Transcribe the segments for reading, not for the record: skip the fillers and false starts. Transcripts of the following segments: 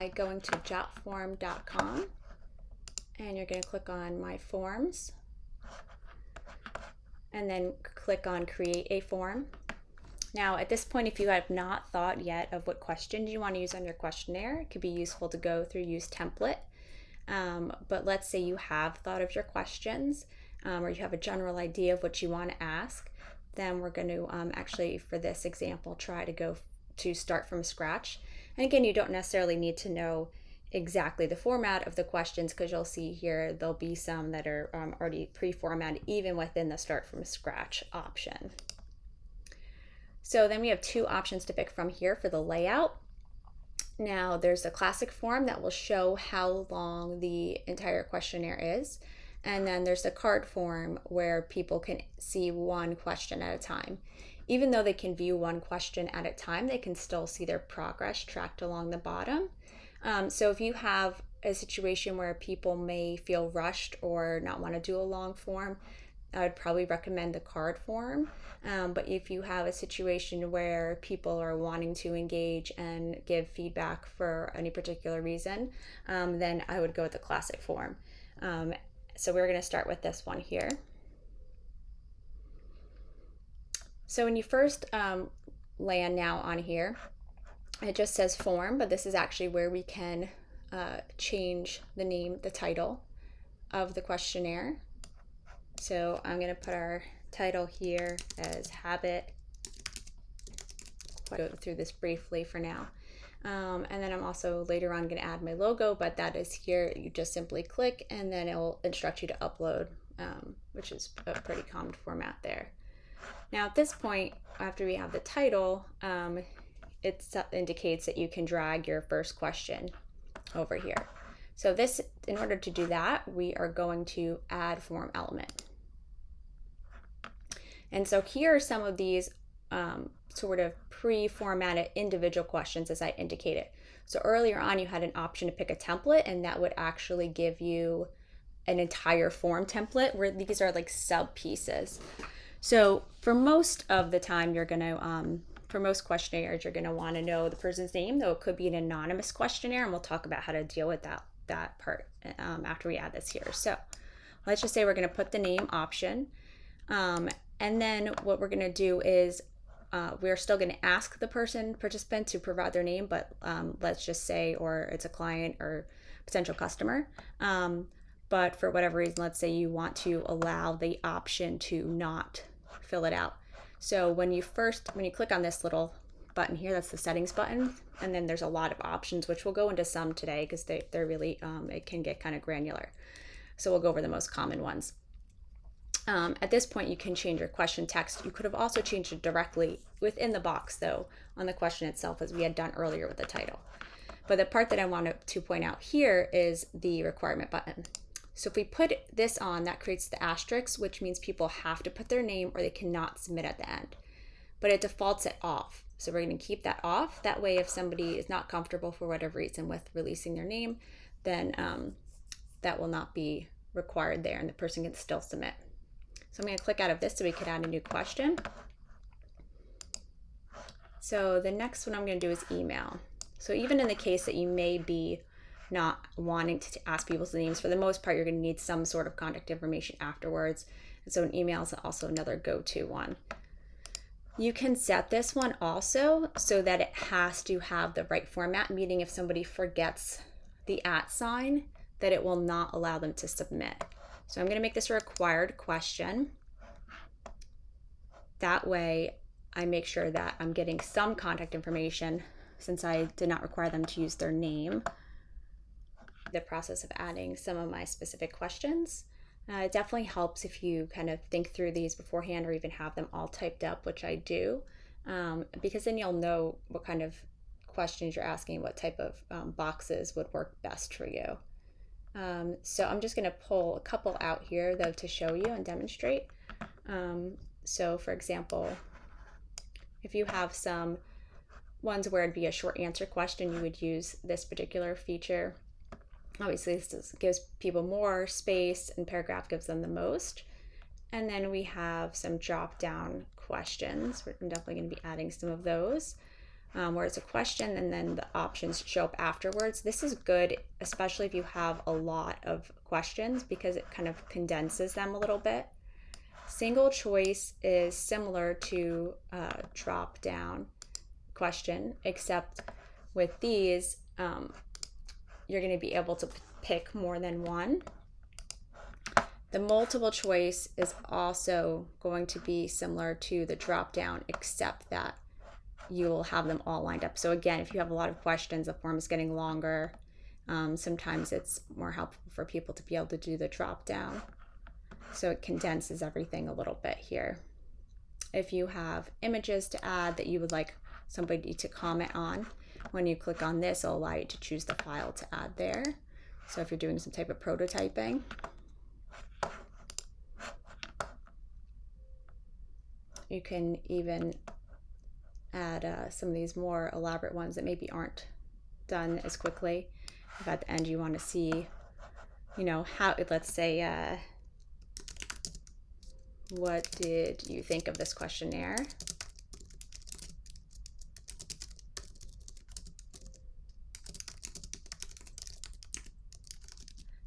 by going to jotform.com, and you're going to click on My Forms, and then click on Create a Form. Now, at this point, if you have not thought yet of what questions you want to use on your questionnaire, it could be useful to go through Use Template. But let's say you have thought of your questions, or you have a general idea of what you want to ask, then we're going to actually, for this example, try to go to start from scratch. And again, you don't necessarily need to know exactly the format of the questions, because you'll see here there'll be some that are already pre-formatted even within the start from scratch option. So then we have two options to pick from here for the layout. Now there's a classic form that will show how long the entire questionnaire is. And then there's the card form where people can see one question at a time. Even though they can view one question at a time, they can still see their progress tracked along the bottom. So if you have a situation where people may feel rushed or not want to do a long form, I would probably recommend the card form. But if you have a situation where people are wanting to engage and give feedback for any particular reason, then I would go with the classic form. So we're going to start with this one here. So when you first land now on here, it just says form, but this is actually where we can change the name, the title of the questionnaire. So I'm going to put our title here as Habit. I'll go through this briefly for now. And then I'm also later on going to add my logo, but that is here. You just simply click and then it will instruct you to upload, which is a pretty common format there. Now at this point, after we have the title, it indicates that you can drag your first question over here. So this, in order to do that, we are going to add form element. And so here are some of these sort of pre-formatted individual questions as I indicated. So earlier on you had an option to pick a template, and that would actually give you an entire form template where these are like sub pieces. So for most of the time you're going to, for most questionnaires, you're going to want to know the person's name, though it could be an anonymous questionnaire, and we'll talk about how to deal with that part after we add this here. So let's just say we're going to put the name option. And then what we're going to do is we're still going to ask the participant to provide their name, but let's just say, or it's a client or potential customer. But for whatever reason, let's say you want to allow the option to not fill it out. So when you click on this little button here, that's the settings button, and then there's a lot of options, which we'll go into some today because they're really, it can get kind of granular. So we'll go over the most common ones. At this point, you can change your question text. You could have also changed it directly within the box, though, on the question itself, as we had done earlier with the title. But the part that I wanted to point out here is the requirement button. So if we put this on, that creates the asterisk, which means people have to put their name or they cannot submit at the end. But it defaults it off. So we're going to keep that off. That way, if somebody is not comfortable for whatever reason with releasing their name, then that will not be required there, and the person can still submit. So I'm going to click out of this so we can add a new question. So the next one I'm going to do is email. So even in the case that you may be not wanting to ask people's names, for the most part, you're going to need some sort of contact information afterwards. And so an email is also another go-to one. You can set this one also so that it has to have the right format, meaning if somebody forgets the @ sign, that it will not allow them to submit. So I'm going to make this a required question. That way I make sure that I'm getting some contact information, since I did not require them to use their name. The process of adding some of my specific questions. It definitely helps if you kind of think through these beforehand, or even have them all typed up, which I do, because then you'll know what kind of questions you're asking, what type of boxes would work best for you. So I'm just going to pull a couple out here, though, to show you and demonstrate. So for example, if you have some ones where it'd be a short answer question, you would use this particular feature. Obviously, this gives people more space, and paragraph gives them the most. And then we have some drop down questions. We're definitely going to be adding some of those. where it's a question and then the options show up afterwards. This is good, especially if you have a lot of questions, because it kind of condenses them a little bit. Single choice is similar to a drop down question, except with these, you're going to be able to pick more than one. The multiple choice is also going to be similar to the drop down, except that you will have them all lined up. So again, if you have a lot of questions, the form is getting longer. Sometimes it's more helpful for people to be able to do the drop down. So it condenses everything a little bit here. If you have images to add that you would like somebody to comment on, when you click on this, it'll allow you to choose the file to add there. So if you're doing some type of prototyping, you can even add some of these more elaborate ones that maybe aren't done as quickly. If at the end you want to see, you know, how, let's say, what did you think of this questionnaire?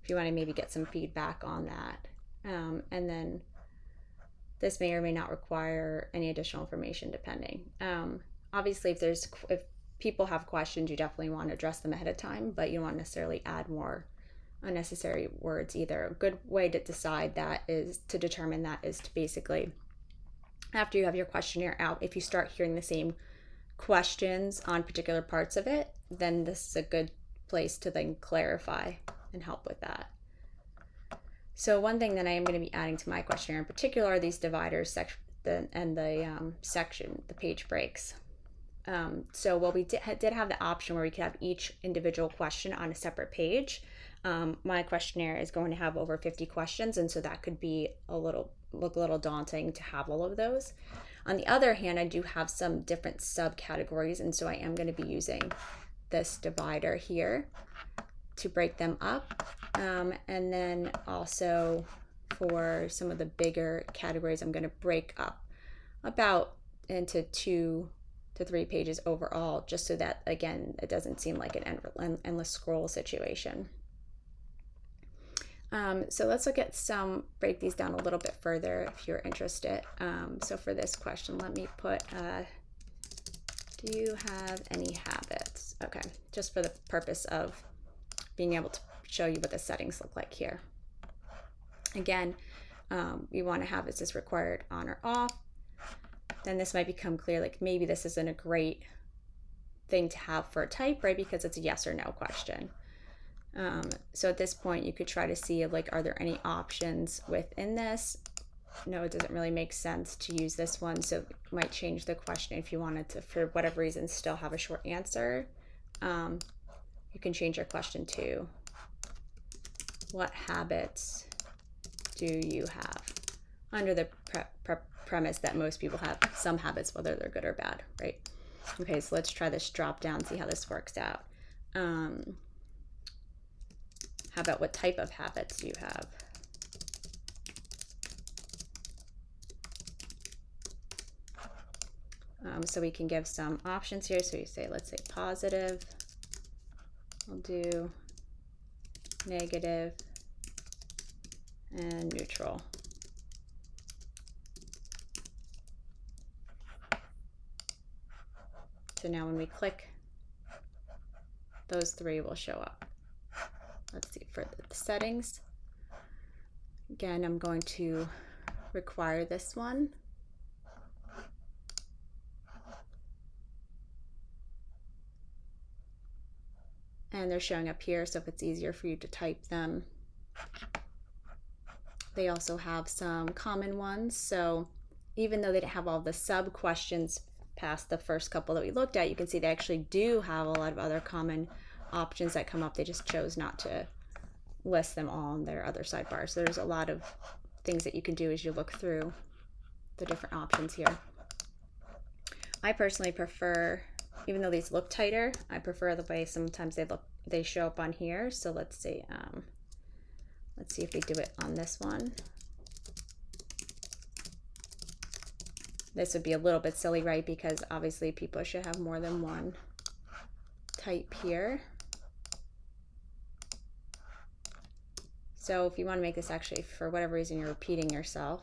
If you want to maybe get some feedback on that. And then this may or may not require any additional information depending. Obviously, if people have questions, you definitely want to address them ahead of time, but you don't want to necessarily add more unnecessary words either. A good way to decide that is to determine that is to basically, after you have your questionnaire out, if you start hearing the same questions on particular parts of it, then this is a good place to then clarify and help with that. So one thing that I am going to be adding to my questionnaire in particular are these dividers and the page breaks. So while we did have the option where we could have each individual question on a separate page, my questionnaire is going to have over 50 questions, and so that could be look a little daunting to have all of those. On the other hand, I do have some different subcategories, and so I am going to be using this divider here to break them up. And then also for some of the bigger categories, I'm going to break up about into 2 to 3 pages overall, just so that, again, it doesn't seem like an endless scroll situation. So let's break these down a little bit further if you're interested. So for this question, let me put, do you have any habits? Okay, just for the purpose of being able to show you what the settings look like here. Again, we want to have, is this required on or off? Then this might become clear, like maybe this isn't a great thing to have for a type, right? Because it's a yes or no question. So at this point, you could try to see, like, are there any options within this? No, it doesn't really make sense to use this one. So you might change the question if you wanted to, for whatever reason, still have a short answer. You can change your question to, what habits do you have? Under the premise that most people have some habits, whether they're good or bad, right? Okay, so let's try this drop down, see how this works out. How about what type of habits do you have? So we can give some options here. So you say, let's say positive. We'll do negative and neutral. So now when we click, those 3 will show up. Let's see, for the settings, again, I'm going to require this one. And they're showing up here, so if it's easier for you to type them. They also have some common ones, so even though they didn't have all the sub questions past the first couple that we looked at, you can see they actually do have a lot of other common options that come up. They just chose not to list them all in their other sidebar. So there's a lot of things that you can do as you look through the different options here. I personally prefer, even though these look tighter, I prefer the way sometimes they show up on here. So let's see if we do it on this one. This would be a little bit silly, right? Because obviously people should have more than one type here. So if you want to make this actually, for whatever reason you're repeating yourself,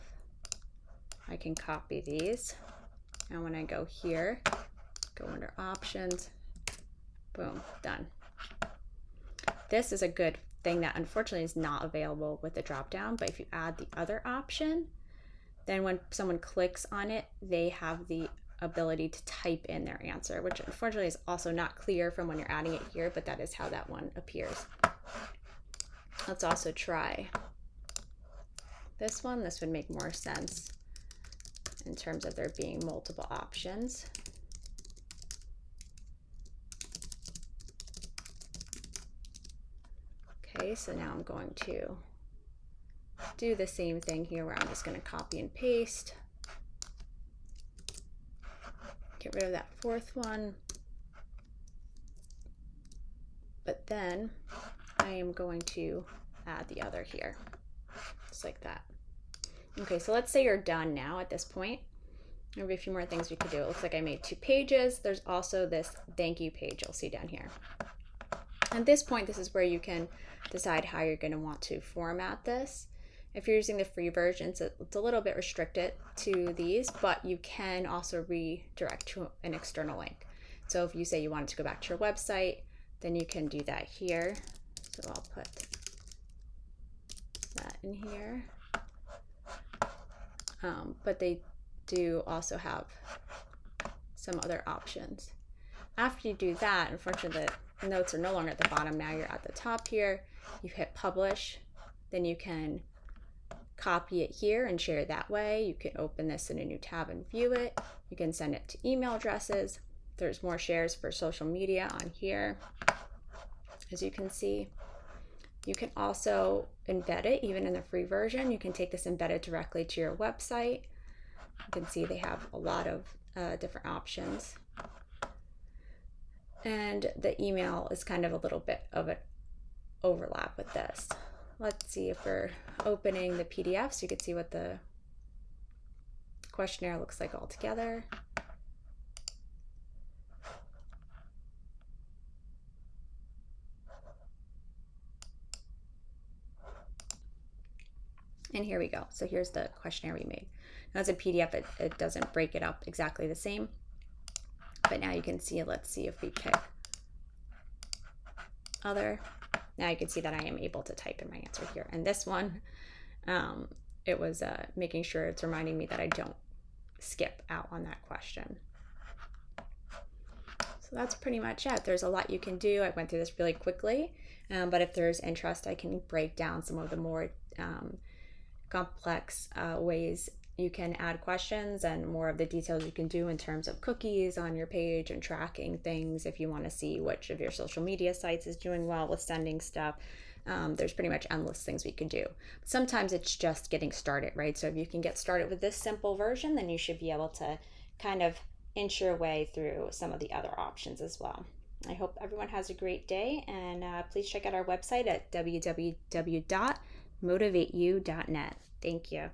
I can copy these. And when I go here, go under options, boom, done. This is a good thing that unfortunately is not available with the drop down, but if you add the other option, then when someone clicks on it, they have the ability to type in their answer, which unfortunately is also not clear from when you're adding it here, but that is how that one appears. Let's also try this one. This would make more sense in terms of there being multiple options. Okay, so now I'm going to do the same thing here where I'm just going to copy and paste. Get rid of that fourth one. But then I am going to add the other here, just like that. Okay, so let's say you're done now at this point. There will be a few more things we could do. It looks like I made 2 pages. There's also this thank you page you'll see down here. At this point, this is where you can decide how you're going to want to format this. If you're using the free version, it's a little bit restricted to these, but you can also redirect to an external link. So if you say you wanted to go back to your website, then you can do that here. So I'll put that in here. But they do also have some other options. After you do that, unfortunately, the notes are no longer at the bottom. Now you're at the top here. You hit publish. Then you can copy it here and share it that way. You can open this in a new tab and view it. You can send it to email addresses. There's more shares for social media on here, as you can see. You can also embed it, even in the free version. You can take this embedded directly to your website. You can see they have a lot of different options. And the email is kind of a little bit of an overlap with this. Let's see if we're opening the PDF so you can see what the questionnaire looks like all together. And here we go. So here's the questionnaire we made. Now as a PDF, it doesn't break it up exactly the same. But now you can see, let's see if we pick other. Now you can see that I am able to type in my answer here. And this one, it was making sure it's reminding me that I don't skip out on that question. So that's pretty much it. There's a lot you can do. I went through this really quickly, but if there's interest, I can break down some of the more complex ways you can add questions and more of the details you can do in terms of cookies on your page and tracking things if you want to see which of your social media sites is doing well with sending stuff. There's pretty much endless things we can do. Sometimes it's just getting started, right? So if you can get started with this simple version, then you should be able to kind of inch your way through some of the other options as well. I hope everyone has a great day, and please check out our website at www.motivateu.net. Thank you.